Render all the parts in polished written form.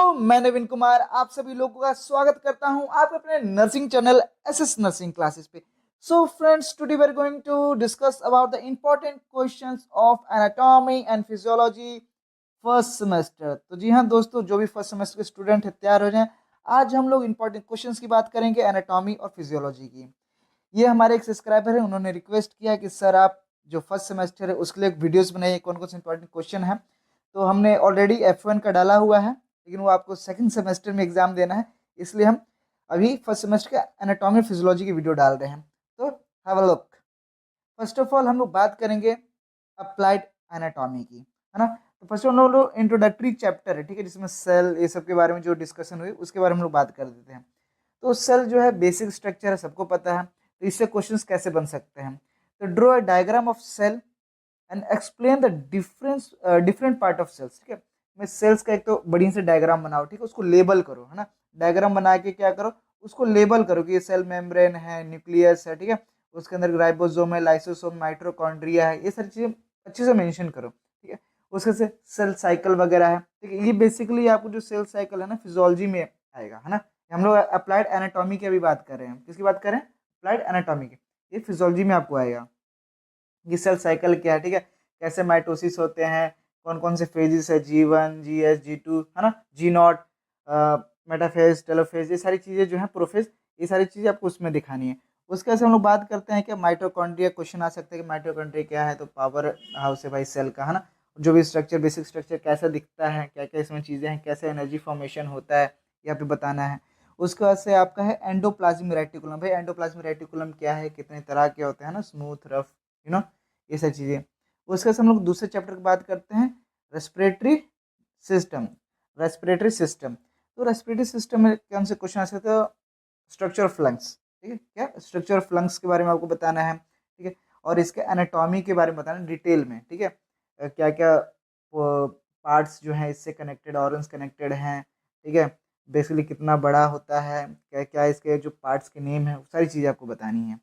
मैं नवीन कुमार आप सभी लोगों का स्वागत करता हूं आपके अपने nursing channel SS nursing classes पे। So friends, today we are going to discuss about the important questions of anatomy and physiology first semester. तो जी हाँ दोस्तों, जो भी फर्स्ट सेमेस्टर के स्टूडेंट है तैयार हो जाएं। आज हम लोग इंपॉर्टेंट क्वेश्चंस की बात करेंगे एनाटॉमी और फिजियोलॉजी की। ये हमारे एक सब्सक्राइबर है, उन्होंने रिक्वेस्ट किया कि सर आप जो फर्स्ट सेमेस्टर है उसके लिए वीडियोस बनाइए, कौन कौन से इंपॉर्टेंट क्वेश्चन है। तो हमने ऑलरेडी F1 का डाला हुआ है, लेकिन वो आपको सेकंड सेमेस्टर में एग्जाम देना है, इसलिए हम अभी फर्स्ट सेमेस्टर का एनाटॉमी फिजियोलॉजी की वीडियो डाल रहे हैं। तो have a look. First of all हम लोग बात करेंगे अप्लाइड एनाटॉमी की, है ना। तो first of all introductory chapter है, ठीक है, जिसमें सेल ये सब के बारे में जो डिस्कशन हुई उसके बारे में हम लोग बात कर देते हैं। तो सेल जो है बेसिक स्ट्रक्चर है, सबको पता है। तो इससे क्वेश्चंस कैसे बन सकते हैं। तो draw a diagram of cell and explain the difference different part of cells, ठीक है। मैं सेल्स का एक तो बढ़िया से डायग्राम बनाओ, ठीक है, उसको लेबल करो, है ना। डायग्राम बना के क्या करो, उसको लेबल करो कि ये सेल मेम्ब्रेन है, न्यूक्लियस है, ठीक है, उसके अंदर राइबोसोम है, लाइसोसोम, माइटोकॉन्ड्रिया है, ये सारी चीजें अच्छे से मेंशन करो, ठीक है। उसके से सेल साइकिल वगैरह है, ठीक है। ये बेसिकली आपको जो सेल साइकिल है ना फिजियोलॉजी में आएगा, है ना। हम लोग अप्लाइड एनाटॉमी की अभी बात कर रहे हैं, किसकी बात कर रहे हैं, अप्लाइड एनाटॉमी की। ये फिजियोलॉजी में आपको आएगा कि सेल साइकिल क्या है, ठीक है, कैसे माइटोसिस होते हैं, कौन कौन से फेजेस है, G1 GS G2, है ना, G0, मेटाफेज, टेलोफेज, ये सारी चीजें जो है प्रोफेज, ये सारी चीजें आपको उसमें दिखानी है। उसके से हम लोग बात करते हैं कि माइटोकॉन्ड्रिया, क्वेश्चन आ सकता है कि माइटोकॉन्ड्रिया क्या है, तो पावर हाउस है भाई सेल का, है ना। जो भी स्ट्रक्चर, बेसिक स्ट्रक्चर कैसा दिखता है, क्या क्या इसमें चीजें हैं, कैसे एनर्जी फॉर्मेशन होता है, यहाँ पे बताना है। उसके बाद से आपका है एंडोप्लाज्मिक रेटिकुलम। भाई एंडोप्लाज्मिक रेटिकुलम क्या है, कितने तरह के होते हैं ना, स्मूथ, रफ, यू नो, ये सारी चीजें। उसके बाद हम लोग दूसरे चैप्टर की बात करते हैं, रेस्पिरेटरी सिस्टम। रेस्पिरेटरी सिस्टम, तो रेस्पिरेटरी सिस्टम में कौन से क्वेश्चन आ सकते हैं, स्ट्रक्चर ऑफ लंग्स, ठीक है, क्या स्ट्रक्चर ऑफ लंग्स के बारे में आपको बताना है, ठीक है। और इसके एनाटॉमी के बारे में बताना है डिटेल में, ठीक है। क्या क्या पार्ट्स जो हैं इससे कनेक्टेड, ऑर्गन्स कनेक्टेड हैं, ठीक है। बेसिकली कितना बड़ा होता है, क्या क्या इसके जो पार्ट्स के नेम है, वो सारी चीज़ें आपको बतानी है।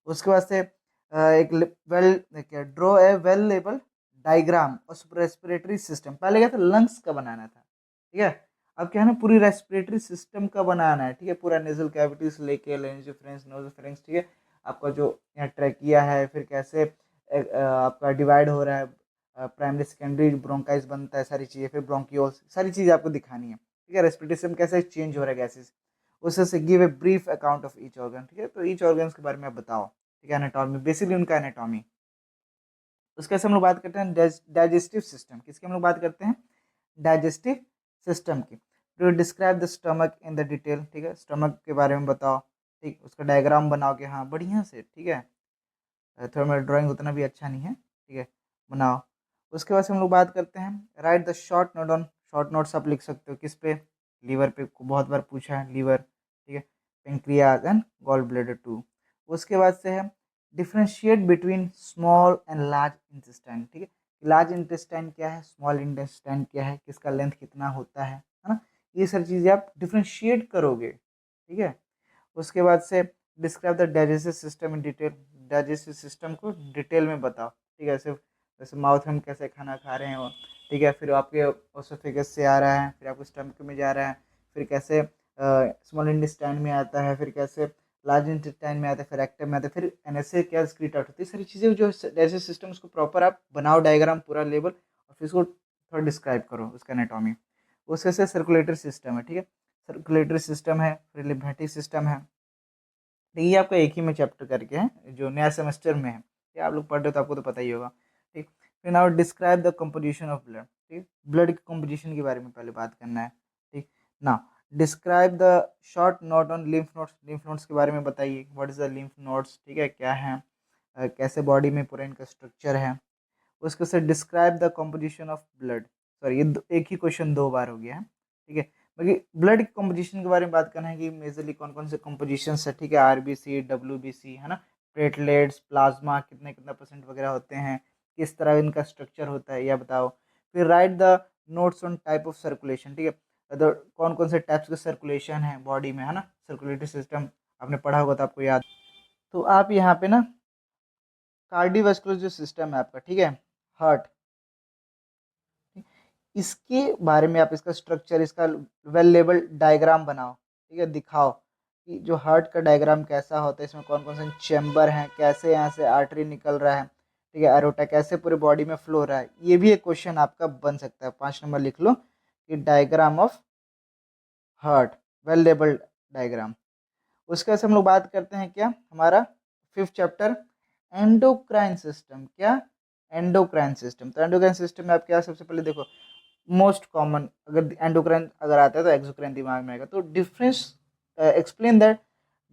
उसके बाद से एक वेल क्या, draw a well label diagram और रेस्पिरेटरी सिस्टम। पहले क्या था, लंग्स का बनाना था, ठीक है। अब क्या है ना, पूरी रेस्पिरेटरी सिस्टम का बनाना है, ठीक है, पूरा नेजल कैविटीज लेके लेंसोफेरेंस, नोजोफेरेंस, ठीक है, आपका जो यहाँ ट्रैकिया है, फिर कैसे आपका डिवाइड हो रहा है, प्राइमरी सेकेंडरी ब्रोंकाइस बनता है, सारी चीज़ें, फिर ब्रोंकियोल्स, सारी चीज़ें आपको दिखानी है, ठीक है। रेस्पिरेटरी सिस्टम कैसे चेंज हो रहा है गैसेस, उससे से give a brief account of each organ, ठीक है। तो ईच ऑर्गन के बारे में आप बताओ, ठीक है, एनाटॉमी, बेसिकली उनका एनाटॉमी। उसके बाद हम लोग बात करते हैं डाइजेस्टिव सिस्टम। किसकी हम लोग बात करते हैं, डाइजेस्टिव सिस्टम की। To describe the stomach in the detail, ठीक है, स्टमक के बारे में बताओ, ठीक, उसका डायग्राम बनाओ कि हाँ बढ़िया से, ठीक है। थोड़ा मेरा ड्राइंग उतना भी अच्छा नहीं है, ठीक है, बनाओ। उसके बाद से हम लोग बात करते हैं, right the short note on, short notes आप लिख सकते हो किस पे, लीवर पे, बहुत बार पूछा है लीवर, ठीक है, pancreas and gall bladder too. उसके बाद से है differentiate between small and large intestine, ठीक है। लार्ज इंटेस्टाइन क्या है, स्मॉल इंटेस्टाइन क्या है, किसका लेंथ कितना होता है ना, ये सारी चीज़ें आप डिफ्रेंशिएट करोगे, ठीक है। उसके बाद से describe the digestive system in detail, digestive system को डिटेल में बताओ, ठीक है। सिर्फ जैसे माउथ में हम कैसे खाना खा रहे हैं वो, ठीक है, फिर आपके ओसोफेगस से आ रहा है, फिर आपके स्टमक में जा रहा है, फिर कैसे स्मॉल इंटेस्टाइन में आता है, फिर कैसे लार्ज इंटेस्टाइन में आता है, फिर रेक्टम में आता है, फिर एनएसए क्या स्क्रीट आउट होती है, सारी चीज़ें जो डाइजेस्टिव सिस्टम उसको प्रॉपर आप बनाओ डायग्राम पूरा लेवल, और फिर उसको थोड़ा डिस्क्राइब करो उसका एनाटॉमी। उसके से सर्कुलेटरी सिस्टम है, ठीक है, सर्कुलेटरी सिस्टम है, फिर लिम्फेटिक सिस्टम है। तो ये आपका एक ही में चैप्टर करके है जो नया सेमेस्टर में है, ये आप लोग पढ़ रहे हो तो आपको तो पता ही होगा, ठीक। फिर now describe the composition of blood, ठीक, ब्लड की कंपोजिशन के बारे में पहले बात करना है, ठीक। Now describe the short note on lymph nodes, lymph nodes के बारे में बताइए, what is the lymph nodes, ठीक है, क्या है, कैसे बॉडी में पूरा इनका स्ट्रक्चर है। उसके से describe the composition of blood, sorry ये एक ही क्वेश्चन दो बार हो गया है, ठीक है। बाकी ब्लड की कंपोजिशन के बारे में बात करना है कि मेजरली कौन कौन से कंपोजिशन है, ठीक है, आरबीसी, डब्ल्यूबीसी, है ना, प्लेटलेट्स, प्लाज्मा, कितने कितना परसेंट वगैरह होते हैं, किस तरह इनका स्ट्रक्चर होता है यह बताओ। फिर right the notes on type of circulation, ठीक है, कौन कौन से टाइप्स का सर्कुलेशन है बॉडी में, है ना, सर्कुलेटरी सिस्टम आपने पढ़ा होगा तो आपको याद। तो आप यहाँ पे ना कार्डियोवास्कुलर जो सिस्टम है आपका, ठीक है, हार्ट, इसके बारे में आप इसका स्ट्रक्चर, इसका वेल लेवल डायग्राम बनाओ, ठीक है, दिखाओ कि जो हार्ट का डायग्राम कैसा होता है, इसमें कौन कौन से चैम्बर हैं, कैसे यहाँ से आर्टरी निकल रहा है, ठीक है, एरोटा कैसे पूरे बॉडी में फ्लो हो रहा है। ये भी एक क्वेश्चन आपका बन सकता है। 5 नंबर लिख लो कि diagram of heart, well labelled diagram. उसके बाद से हम लोग बात करते हैं क्या, हमारा 5th चैप्टर एंडोक्राइन सिस्टम। क्या, एंडोक्राइन सिस्टम। तो एंडोक्राइन सिस्टम में आप क्या, सबसे पहले देखो मोस्ट कॉमन, अगर एंडोक्राइन अगर आता है तो एक्सोक्राइन दिमाग में आएगा। तो difference, explain that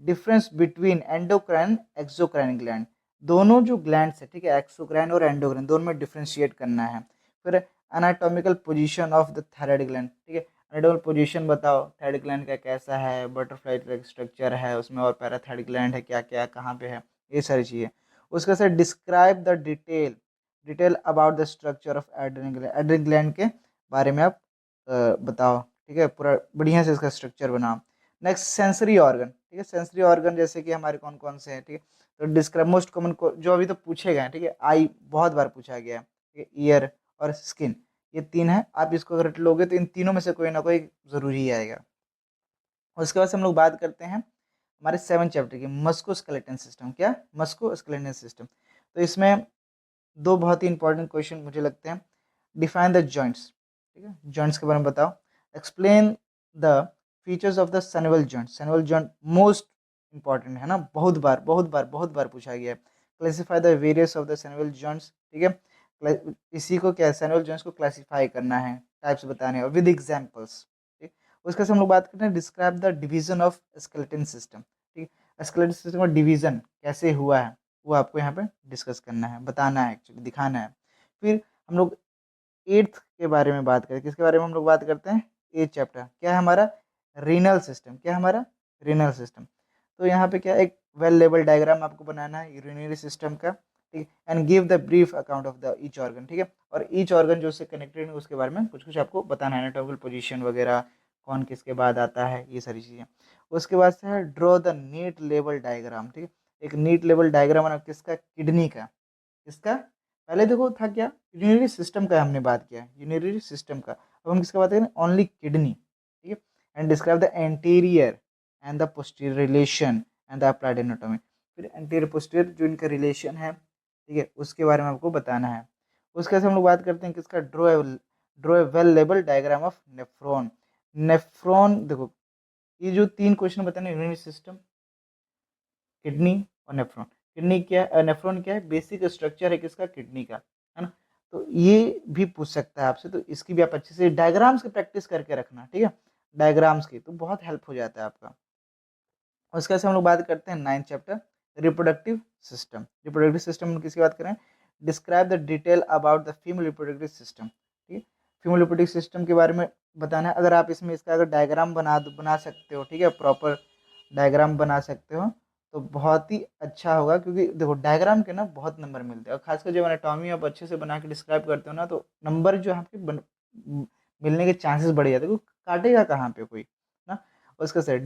difference between endocrine exocrine gland. दोनों जो ग्लैंड है, ठीक है, एक्सोक्राइन और एंडोक्राइन, दोनों में डिफ्रेंशिएट करना है। फिर anatomical position of the thyroid gland, ठीक है, एनाटॉमिकल पोजीशन बताओ थायराइड ग्लैंड का कैसा है, बटरफ्लाई का स्ट्रक्चर है उसमें, और पैराथायराइड ग्लैंड है क्या क्या, कहाँ पे है, ये सारी चीज़ें। उसके साथ describe the detail about the structure of adrenal gland. Adrenal gland के बारे में आप बताओ, ठीक है, पूरा बढ़िया से इसका स्ट्रक्चर बनाओ। नेक्स्ट सेंसरी ऑर्गन, ठीक है, सेंसरी ऑर्गन जैसे कि हमारे कौन कौन से हैं, ठीक है। तो डिस्क्राइब मोस्ट कॉमन जो अभी तो पूछे गए हैं, ठीक है, आई बहुत बार पूछा गया है, ठीक है, ईयर और स्किन, ये 3 है। आप इसको अगर रट लोगे तो इन तीनों में से कोई ना कोई जरूरी ही आएगा। उसके बाद से हम लोग बात करते हैं हमारे 7th चैप्टर की, मस्कुलोस्केलेटन सिस्टम। क्या, मस्कुलोस्केलेटन सिस्टम। तो इसमें 2 बहुत ही इंपॉर्टेंट क्वेश्चन मुझे लगते हैं। डिफाइन द जॉइंट्स, ठीक है, जॉइंट्स के बारे में बताओ। Explain the features of the synovial joint. Synovial joint most important है ना, बहुत बार पूछा गया है। Classify the various of the synovial joints, ठीक है, इसी को क्या, सैनुअल जॉइंट्स को क्लासिफाई करना है, टाइप्स बताने हैं, और विद एग्जांपल्स, ठीक। उसके बाद हम लोग बात करते हैं describe the division of skeleton system, ठीक है, स्केलेटन सिस्टम का डिवीजन कैसे हुआ है वो आपको यहाँ पे डिस्कस करना है, बताना है, एक्चुअली दिखाना है। फिर हम लोग 8th के बारे में बात करें, किसके बारे में हम लोग बात करते हैं, 8th चैप्टर क्या है हमारा, रीनल सिस्टम। क्या है हमारा, रीनल सिस्टम। तो यहाँ पे क्या, एक वेल लेवल डायग्राम आपको बनाना है यूरिनरी सिस्टम का, ठीक है, and give the brief account of the each organ, ठीक है, और ईच ऑर्गन जो उससे कनेक्टेड है उसके बारे में कुछ कुछ आपको बताना है, एनाटॉमिकल पोजीशन वगैरह, कौन किसके बाद आता है, ये सारी चीज़ें। उसके बाद से है draw the neat level diagram, ठीक है, एक नीट लेवल डायग्राम बना, किसका, किडनी का। किसका, पहले देखो था क्या, यूरिनरी सिस्टम का हमने बात किया, यूरिनरी सिस्टम का। अब हम किसका बात करें, ओनली किडनी, ठीक है, and describe the anterior and the posterior relation and the applied anatomy. फिर एंटीरियर पोस्टीरियर जो इनका रिलेशन है, ठीक है, उसके बारे में आपको बताना है। उसके बाद हम लोग बात करते हैं किसका, draw a well label diagram of nephron. Nephron देखो, ये जो 3 क्वेश्चन बताने, यूरिनरी सिस्टम, किडनी और नेफ्रॉन। किडनी क्या है, नेफ्रॉन क्या है, बेसिक स्ट्रक्चर है किसका, किडनी का, है ना। तो ये भी पूछ सकता है आपसे, तो इसकी भी आप अच्छे से डायग्राम्स की प्रैक्टिस करके रखना, ठीक है, डायग्राम्स की तो बहुत हेल्प हो जाता है आपका। उसके बाद से हम लोग बात करते हैं 9th chapter reproductive system. Reproductive system किसकी बात करें, describe the detail about the female reproductive system, ठीक है, फीमेल रिप्रोडक्टिव सिस्टम के बारे में बताना है। अगर आप इसमें इसका अगर डायग्राम बना सकते हो, ठीक है, प्रॉपर डायग्राम बना सकते हो तो बहुत ही अच्छा होगा, क्योंकि देखो डायग्राम के ना बहुत नंबर मिलते हैं, और खासकर जब एनाटॉमी आप अच्छे से बना के डिस्क्राइब करते हो ना, तो नंबर जो है आपके मिलने के चांसेस बढ़ जाते हैं, क्योंकि काटेगा कहाँ पे कोई ना। उसके से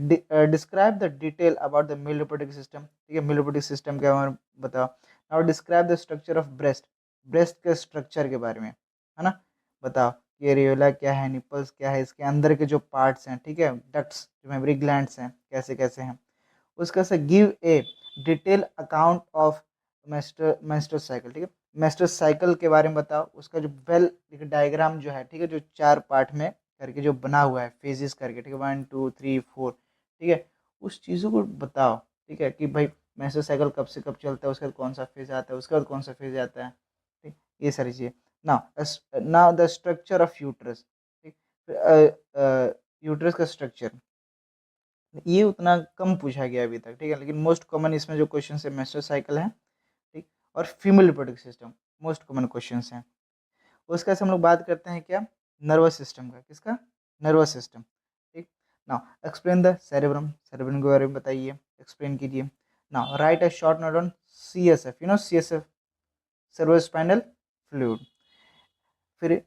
describe the detail about the male reproductive system, ठीक है, मेल रिप्रोडक्टिव सिस्टम के बारे में बताओ। Now describe the structure of breast, breast के स्ट्रक्चर के बारे में, है ना, बताओ कि एरियोला क्या है, निपल्स क्या है, इसके अंदर के जो पार्ट्स हैं, ठीक है, डक्ट्स, जो मेमोरी ग्लैंड्स हैं, कैसे कैसे हैं। उसका से give a detail account of menstrual cycle, ठीक है, मेंस्ट्रुअल साइकिल के बारे में बताओ। उसका जो वेल डायग्राम जो है, ठीक है, जो 4 पार्ट में करके जो बना हुआ है, फेजेस करके, ठीक है, 1 2 3 4, ठीक है, उस चीज़ों को बताओ, ठीक है, कि भाई मेंस्ट्रुअल साइकिल कब से कब चलता है, उसके बाद कौन सा फेज आता है, उसके बाद कौन सा फेज आता है, ठीक, ये सारी चीज़ें। Now the structure of uterus, ठीक, यूट्रस का स्ट्रक्चर ये उतना कम पूछा गया अभी तक, ठीक है, लेकिन मोस्ट कॉमन इसमें जो क्वेश्चन है मेंस्ट्रुअल साइकिल है, ठीक, और female reproductive system most common question हैं। उसके बाद हम लोग बात करते हैं क्या, नर्वस सिस्टम का। किसका, नर्वस सिस्टम, ठीक। Now explain the cerebrum, cerebrum के बारे में बताइए, एक्सप्लेन कीजिए। Now write a short note on CSF, you know CSF, cerebrospinal fluid. फिर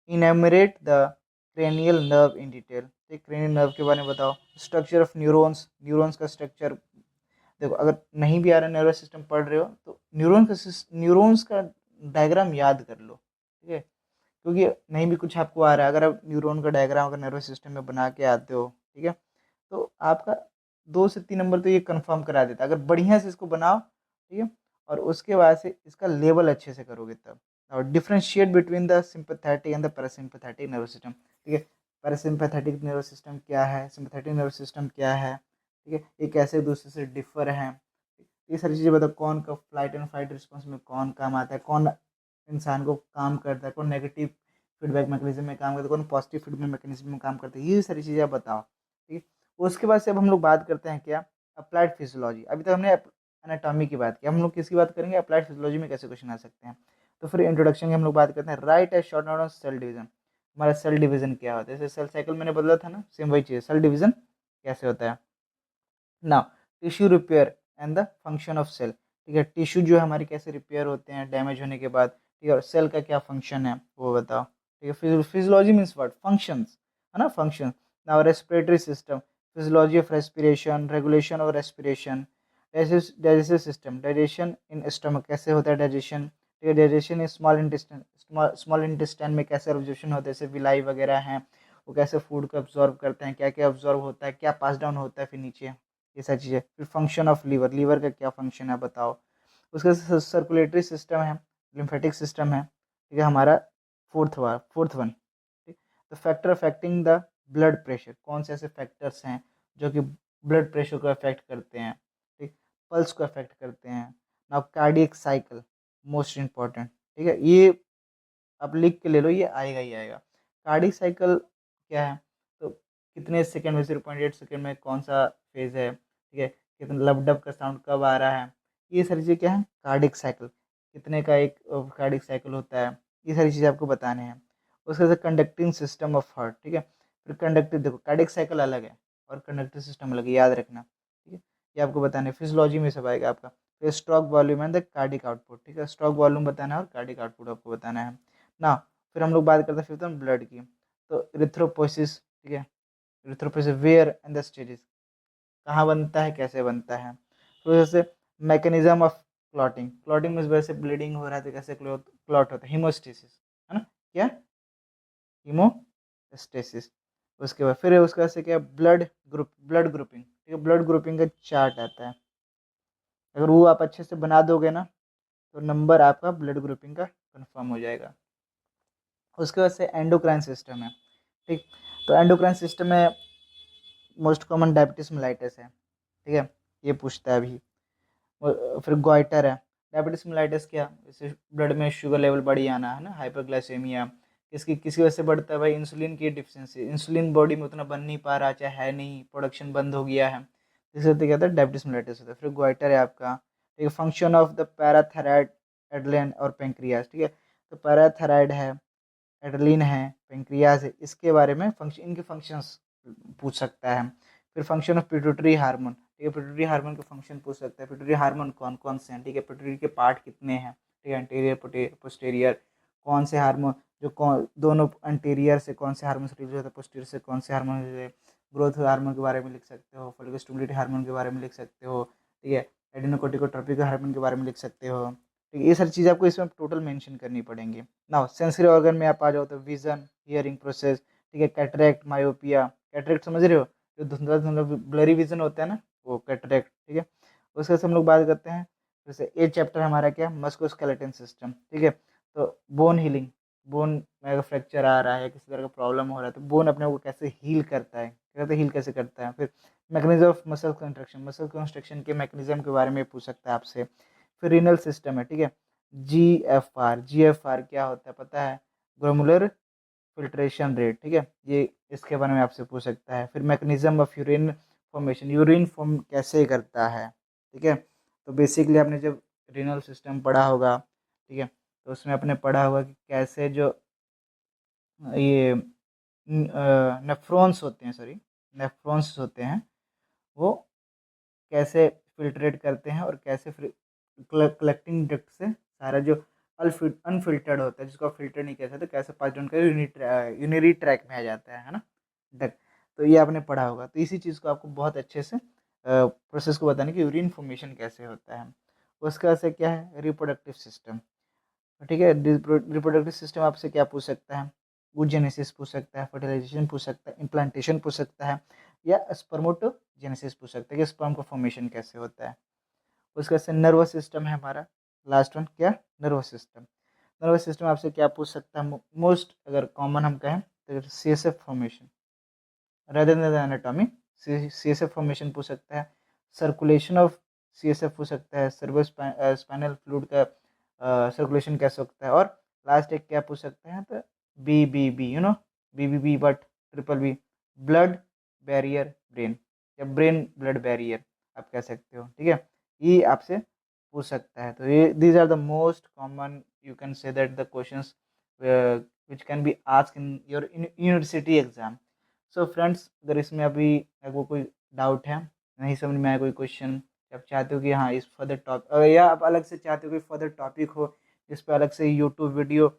enumerate the cranial nerve in detail, ठीक, क्रेनियल नर्व के बारे में बताओ। स्ट्रक्चर ऑफ न्यूरॉन्स, न्यूरॉन्स का स्ट्रक्चर देखो, अगर नहीं भी आ रहा नर्वस सिस्टम पढ़ रहे हो तो न्यूरॉन्स का डायग्राम याद कर लो, ठीक है, क्योंकि नहीं भी कुछ आपको आ रहा है, अगर आप न्यूरॉन का डायग्राम अगर नर्वस सिस्टम में बना के आते हो, ठीक है, तो आपका 2 से 3 नंबर तो ये कंफर्म करा देता है, अगर बढ़िया से इसको बनाओ, ठीक है, और उसके बाद से इसका लेवल अच्छे से करोगे तब। और differentiate between the sympathetic and the parasympathetic nervous system, ठीक है। पैरासिम्पैथेटिक नर्वस सिस्टम क्या है, सिंपैथेटिक नर्वस सिस्टम क्या है, ठीक है, ये कैसे एक दूसरे से डिफर हैं, ये सारी चीज़ें बताओ। कौन का फ्लाइट एंड फाइट रिस्पॉन्स में कौन काम आता है, कौन इंसान को काम करता है, कौन नेगेटिव फीडबैक मैकेनिज्म में काम करता है, कौन पॉजिटिव फीडबैक मैकेनिज्म में काम करता है, ये सारी चीज़ें आप बताओ, ठीक है। उसके बाद से अब हम लोग बात करते हैं क्या, अप्लाइड फिजियोलॉजी। अभी तक हमने एनाटॉमी की बात की, हम लोग किसकी बात करेंगे, अप्लाइड फिजियोलॉजी में कैसे क्वेश्चन आ सकते हैं। तो फिर इंट्रोडक्शन की हम लोग बात करते हैं, write as short note on cell division. हमारा सेल डिवीजन क्या होता है, जैसे सेल साइकिल मैंने बदला था ना, सेम वही चीज़, सेल डिवीजन कैसे होता है। Now tissue repair and the function of cell, ठीक है, टिश्यू जो है हमारे कैसे रिपेयर होते हैं डैमेज होने के बाद, ठीक है, और सेल का क्या फंक्शन है वो बताओ, ठीक है। फिजियोलॉजी मीन्स व्हाट, फंक्शंस, है ना, function. Now respiratory system, physiology of respiration, regulation of respiration. Digestive system, digestion in stomach, कैसे होता है डाइजेशन, ठीक है, digestion in small intestine, small intestine में कैसे ऑब्जर्वेशन होता है, जैसे विलाई वगैरह हैं, वो कैसे फूड को अब्जॉर्व करते हैं, क्या क्या अब्जॉर्व होता है, क्या पास डाउन होता है फिर नीचे, ये सारी चीज़ें। फिर फंक्शन ऑफ लीवर, लीवर का क्या फंक्शन है बताओ। उसका सर्कुलेटरी सिस्टम है, लिम्फेटिक सिस्टम है, ठीक है, हमारा फोर्थ वन, ठीक। तो factor affecting the blood pressure, कौन से ऐसे फैक्टर्स हैं जो कि ब्लड प्रेशर को अफेक्ट करते हैं, ठीक, पल्स को अफेक्ट करते हैं। Now cardiac cycle, most important, ठीक है, ये आप लिख के ले लो, ये आएगा ही आएगा। कार्डिक साइकिल क्या है, तो कितने सेकंड में, 0.8 सेकंड में कौन सा फेज है, ठीक है, कितना लबडब का साउंड कब आ रहा है, ये सारी चीज़ें क्या है, कार्डिक साइकिल, कितने का एक कार्डिक साइकिल होता है, ये सारी चीज़ें आपको बताने हैं। उसके बाद कंडक्टिंग सिस्टम ऑफ हार्ट, ठीक है, फिर कंडक्टिव, देखो कार्डिक साइकिल अलग है और कंडक्टिव सिस्टम अलग है, याद रखना, ठीक है, ये आपको बताने, फिजियोलॉजी में सब आएगा आपका। फिर stroke volume and the cardiac output, ठीक है, स्ट्रोक वॉल्यूम बताना है और कार्डिक आउटपुट आपको बताना है ना। फिर हम लोग बात करते हैं फिफ्थ वन ब्लड की, तो इरिथ्रोपोइसिस, ठीक है, erythropoiesis where and the stages, कहाँ बनता है, कैसे बनता है। तो जैसे मैकेनिज्म ऑफ क्लॉटिंग, क्लॉटिंग में वैसे ब्लीडिंग हो रहा है तो कैसे क्लॉट होता है, हीमोस्टेसिस, है ना, क्या, हीमोस्टेसिस। उसके बाद फिर उसके बाद से क्या, ब्लड ग्रुपिंग, ठीक है, ब्लड ग्रुपिंग का चार्ट आता है, अगर वो आप अच्छे से बना दोगे ना तो नंबर आपका ब्लड ग्रुपिंग का कंफर्म हो जाएगा। उसके बाद से एंडोक्राइन सिस्टम है, ठीक, तो एंडोक्राइन सिस्टम में मोस्ट कॉमन डायबिटीज मेलाइटिस है, ठीक है, ये पूछता है अभी। और फिर गोइटर है, डायबिटीज मेलाइटिस क्या, जैसे ब्लड में शुगर लेवल बढ़ी आना, है ना, हाइपरग्लाइसेमिया, किसी वजह से बढ़ता है भाई, इंसुलिन की डिफिशिएंसी, इंसुलिन बॉडी में उतना बन नहीं पा रहा, चाहे है नहीं, प्रोडक्शन बंद हो गया है, जिससे तो क्या होता है डायबिटीज मेलाइटिस होता है। फिर गोइटर है आपका, ठीक है, function of the parathyroid, adrenaline और पेंक्रियाज, ठीक है, तो पैराथायराइड है, एड्रेनलिन है, पेंक्रियाज है, इसके बारे में फंक्शन, इनके फंक्शंस पूछ सकता है। फिर फंक्शन ऑफ पिट्यूटरी हार्मोन, ठीक है, पिट्यूटरी हार्मोन के फंक्शन पूछ सकता है, पिट्यूटरी हार्मोन कौन कौन से हैं, ठीक है, पिट्यूटरी के पार्ट कितने हैं, ठीक है, एंटीरियर पोस्टीरियर, कौन से हार्मोन, जो कौन दोनों एंटीरियर से कौन से हार्मोन रिलीज होता है, पोस्टीरियर से कौन से हार्मोन, ग्रोथ हार्मोन के बारे में लिख सकते हो, फोलिक स्टिमुलेटरी हार्मोन के बारे में लिख सकते हो, ठीक है, एडिनोकोर्टिकोट्रोपिक हार्मोन के बारे में लिख सकते हो, ठीक है, ये सारी चीज़ आपको इसमें टोटल मेंशन करनी पड़ेंगी। नाउ सेंसरी ऑर्गन में आप आ जाओ तो विजन, हियरिंग प्रोसेस, ठीक है, कैटरेक्ट, मायोपिया, कैटरेक्ट समझ रहे हो, जो धुंधला धुंधला ब्लरी विजन होता है ना, वो कैटरेक्ट, ठीक है। उसके से हम लोग बात करते हैं, जैसे ए चैप्टर हमारा क्या, मस्कुलोस्केलेटन सिस्टम, ठीक है, तो बोन हीलिंग, बोन में अगर फ्रैक्चर आ रहा है, किसी तरह का प्रॉब्लम हो रहा है, तो बोन अपने को कैसे हील करता है, कहते हील कैसे करता है। फिर mechanism of muscle construction, muscle construction के मैकेनिज्म के बारे में पूछ सकता है आपसे। फिर रीनल सिस्टम है, ठीक है, जीएफआर क्या होता है पता है, ग्लोमुलर फिल्ट्रेशन रेट, ठीक है, ये इसके बारे में आपसे पूछ सकता है। फिर mechanism of urine formation, urine form कैसे करता है, ठीक है, तो बेसिकली आपने जब रीनल सिस्टम पढ़ा होगा, ठीक है, तो उसमें आपने पढ़ा होगा कि कैसे जो ये नेफ्रॉन्स होते हैं, सॉरी, नेफ्रॉन्स होते हैं, वो कैसे फिल्ट्रेट करते हैं और कैसे कलेक्टिंग डक्ट से सारा जो अनफिल्टर्ड होता है, जिसको आप फिल्टर नहीं कह सकते, कैसे पास डाउन कर यूनिरी ट्रैक में आ जाता है ना, डक्ट। तो ये आपने पढ़ा होगा, तो इसी चीज़ को आपको बहुत अच्छे से प्रोसेस को बताने की, यूरिन फॉर्मेशन कैसे होता है। उसका से क्या है, रिप्रोडक्टिव सिस्टम, ठीक है। रिप्रोडक्टिव सिस्टम आपसे क्या पूछ सकता है, oogenesis पूछ सकता है, फर्टिलाइजेशन पूछ सकता है, इम्प्लांटेशन पूछ सकता है, या स्पर्मोटोजेनेसिस पूछ सकता है कि स्पर्म का फॉर्मेशन कैसे होता है। उसका से नर्वस सिस्टम है हमारा, लास्ट वन क्या, नर्वस सिस्टम। नर्वस सिस्टम आपसे क्या पूछ सकता है, मोस्ट अगर कॉमन हम कहें तो CSF formation rather than anatomy, CSF formation पूछ सकता है, सर्कुलेशन ऑफ CSF पूछ सकता है, सर्वो स्पाइनल फ्लूइड का सर्कुलेशन कैसे होता है, और लास्ट एक क्या पूछ सकते हैं तो BBB, BBB but triple B, blood barrier brain, या ब्रेन ब्लड बैरियर आप कह सकते हो। ठीक है, ये आपसे पूछ सकता है। तो ये these are the most common, you can say that the questions which can be asked in your university exam. So friends, अगर इसमें अभी आपको कोई डाउट है, नहीं समझ में आया कोई क्वेश्चन, आप चाहते हो कि हाँ इस फर्दर टॉपिक, या आप अलग से चाहते हो कोई फर्दर टॉपिक हो जिस पर अलग से यूट्यूब वीडियो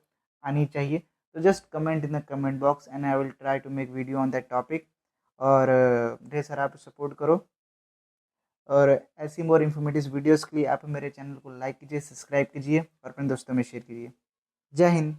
आनी चाहिए, तो just comment in the comment box and I will try to make video on that topic. और ढेर सारा आप सपोर्ट करो, और ऐसी मोर इन्फॉर्मेटिव वीडियोस के लिए आप मेरे चैनल को लाइक कीजिए, सब्सक्राइब कीजिए और अपने दोस्तों में शेयर कीजिए। जय हिंद।